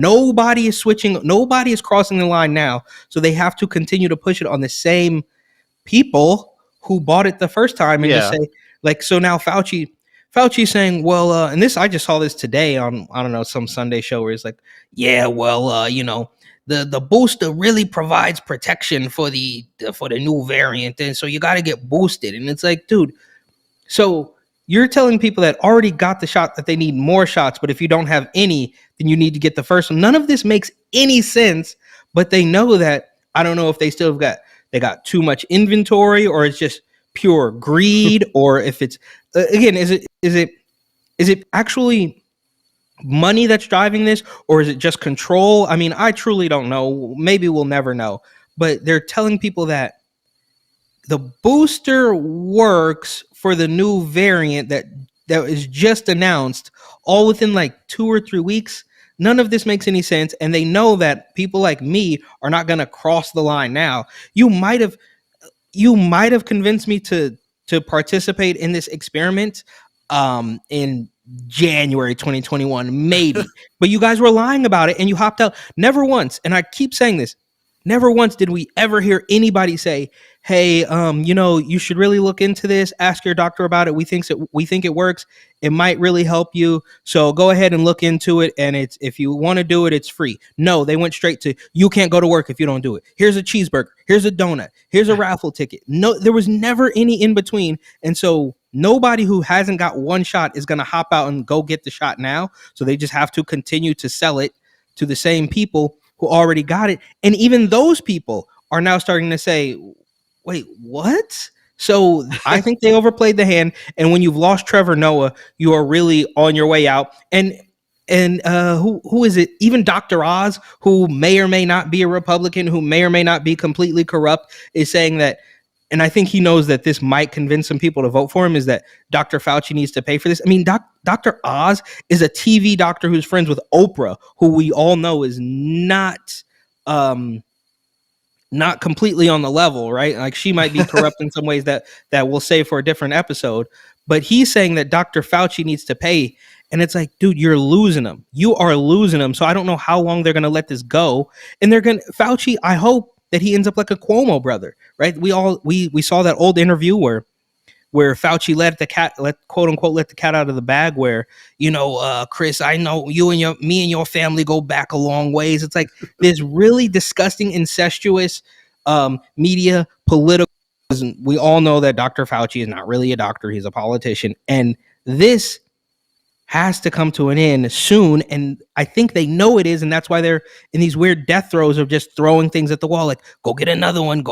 Nobody is switching. Nobody is crossing the line now. So they have to continue to push it on the same people who bought it the first time and just say, like, so now Fauci's saying, well, and this, I just saw this today on, I don't know, some Sunday show where he's like, yeah, well, the booster really provides protection for the new variant, and so you got to get boosted. And it's like, dude, so you're telling people that already got the shot that they need more shots, but if you don't have any, then you need to get the first one. None of this makes any sense, but they know that. I don't know if they still got too much inventory, or it's just pure greed, or if it's again, is it actually money that's driving this, or is it just control? I mean, I truly don't know. Maybe we'll never know, but they're telling people that the booster works for the new variant that is just announced, all within like 2 or 3 weeks. None of this makes any sense, and they know that people like me are not going to cross the line now. You might have convinced me to participate in this experiment in January 2021, maybe. But you guys were lying about it, and you hopped out. Never once, and I keep saying this, never once did we ever hear anybody say, hey, you should really look into this. Ask your doctor about it. We think it works. It might really help you. So go ahead and look into it. And if you want to do it, it's free. No, they went straight to, you can't go to work if you don't do it. Here's a cheeseburger. Here's a donut. Here's a raffle ticket. No, there was never any in between. And so nobody who hasn't got one shot is going to hop out and go get the shot now. So they just have to continue to sell it to the same people who already got it. And even those people are now starting to say, wait, what? So I think they overplayed the hand. And when you've lost Trevor Noah, you are really on your way out. And who is it? Even Dr. Oz, who may or may not be a Republican, who may or may not be completely corrupt, is saying that, and I think he knows that this might convince some people to vote for him, is that Dr. Fauci needs to pay for this. I mean, Dr. Oz is a TV doctor who's friends with Oprah, who we all know is not completely on the level, right? Like, she might be corrupt in some ways that we'll save for a different episode. But he's saying that Dr. Fauci needs to pay. And it's like, dude, you're losing them. You are losing them. So I don't know how long they're going to let this go. And Fauci, I hope that he ends up like a Cuomo brother, right? We saw that old interview where Fauci let the cat out of the bag, where, Chris, I know me and your family go back a long ways. It's like this really disgusting, incestuous media, political. We all know that Dr. Fauci is not really a doctor. He's a politician. And this has to come to an end soon. And I think they know it is. And that's why they're in these weird death throes of just throwing things at the wall. Like, go get another one,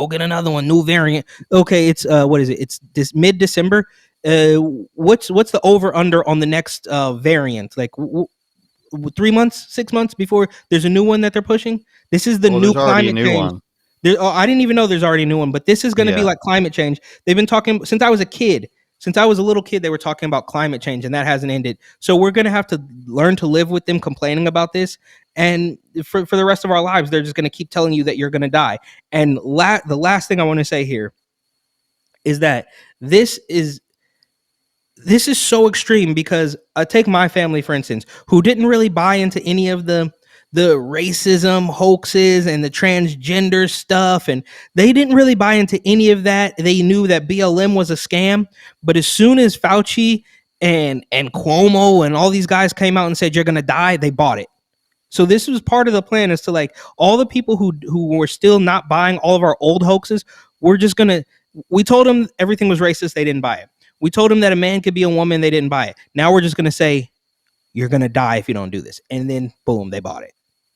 new variant. Okay. It's, what is it? It's this mid-December. What's the over under on the next variant? Like 3 months, 6 months before there's a new one that they're pushing. This is the new climate change. I didn't even know there's already a new one, but this is going to be like climate change. They've been talking since I was a kid. Since I was a little kid, they were talking about climate change, and that hasn't ended. So we're going to have to learn to live with them complaining about this. And for the rest of our lives, they're just going to keep telling you that you're going to die. And the last thing I want to say here is that this is so extreme, because take my family, for instance, who didn't really buy into any of the racism hoaxes and the transgender stuff, and they didn't really buy into any of that. They knew that BLM was a scam, but as soon as Fauci and Cuomo and all these guys came out and said you're gonna die, they bought it. So this was part of the plan, is to, like, all the people who were still not buying all of our old hoaxes, we told them everything was racist, they didn't buy it. We told them that a man could be a woman, they didn't buy it. Now we're just gonna say you're gonna die if you don't do this, and then boom, they bought it.